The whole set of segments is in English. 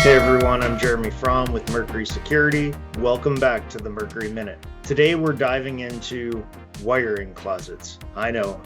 Hey everyone, I'm Jeremy Fromm with Mercury Security. Welcome back to the Mercury Minute. Today we're diving into wiring closets. I know,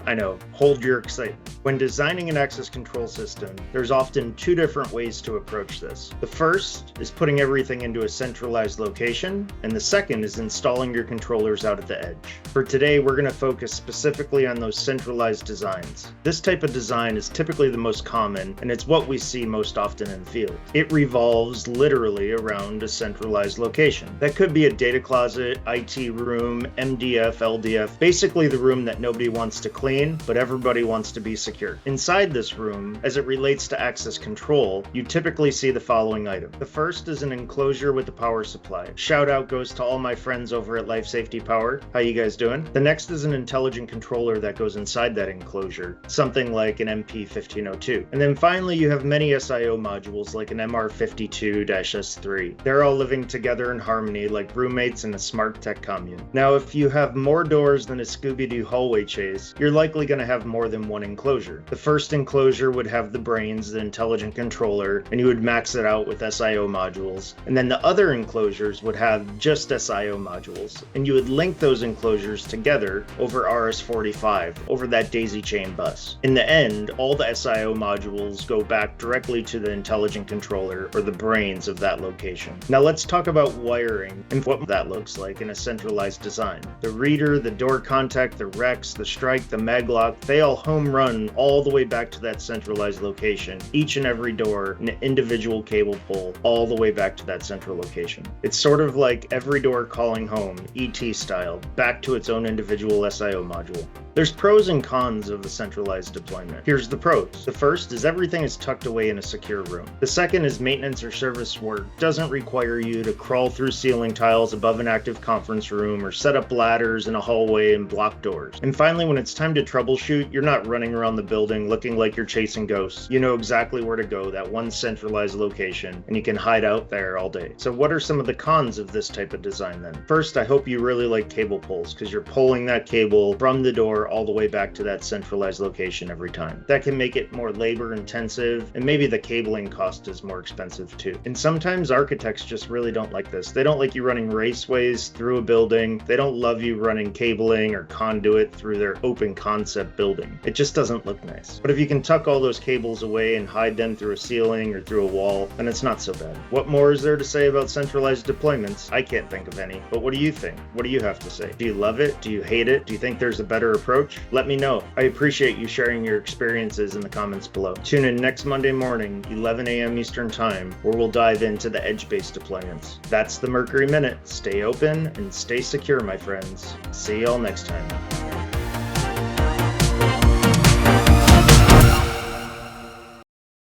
hold your excitement. When designing an access control system, there's often two different ways to approach this. The first is putting everything into a centralized location, and the second is installing your controllers out at the edge. For today, we're going to focus specifically on those centralized designs. This type of design is typically the most common, and it's what we see most often in the field. It revolves literally around a centralized location. That could be a data closet, IT room, MDF, LDF, basically the room that nobody wants to clean, but everybody wants to be secure. Inside this room, as it relates to access control, you typically see the following item. The first is an enclosure with a power supply. Shout out goes to all my friends over at Life Safety Power. How you guys doing? The next is an intelligent controller that goes inside that enclosure, something like an MP1502. And then finally, you have many SIO modules like an MR52-S3. They're all living together in harmony like roommates in a smart tech commune. Now, if you have more doors than a Scooby-Doo hallway chase, you're likely going to have more than one enclosure. The first enclosure would have the brains, the intelligent controller, and you would max it out with SIO modules. And then the other enclosures would have just SIO modules, and you would link those enclosures together over RS-45, over that daisy chain bus. In the end, all the SIO modules go back directly to the intelligent controller or the brains of that location. Now let's talk about wiring and what that looks like in a centralized design. The reader, the door contact, the Rex, the strike, the maglock, they all home run all the way back to that centralized location. Each and every door, an individual cable pull, all the way back to that central location. It's sort of like every door calling home, ET style, back to its own individual SIO module. There's pros and cons of the centralized deployment. Here's the pros. The first is everything is tucked away in a secure room. The second is maintenance or service work doesn't require you to crawl through ceiling tiles above an active conference room or set up ladders in a hallway and block doors. And finally, when it's time to troubleshoot, you're not running around the building looking like you're chasing ghosts. You know exactly where to go, that one centralized location, and you can hide out there all day. So what are some of the cons of this type of design then? First, I hope you really like cable pulls because you're pulling that cable from the door all the way back to that centralized location every time. That can make it more labor intensive, and maybe the cabling cost is more expensive too. And sometimes architects just really don't like this. They don't like you running raceways through a building. They don't love you running cabling or conduit through their open concept building. It just doesn't look nice. But if you can tuck all those cables away and hide them through a ceiling or through a wall, then it's not so bad. What more is there to say about centralized deployments? I can't think of any. But what do you think? What do you have to say? Do you love it? Do you hate it? Do you think there's a better approach? Let me know. I appreciate you sharing your experiences in the comments below. Tune in next Monday morning, 11 a.m. Eastern Time, where we'll dive into the edge-based deployments. That's the Mercury Minute. Stay open and stay secure, my friends. See y'all next time.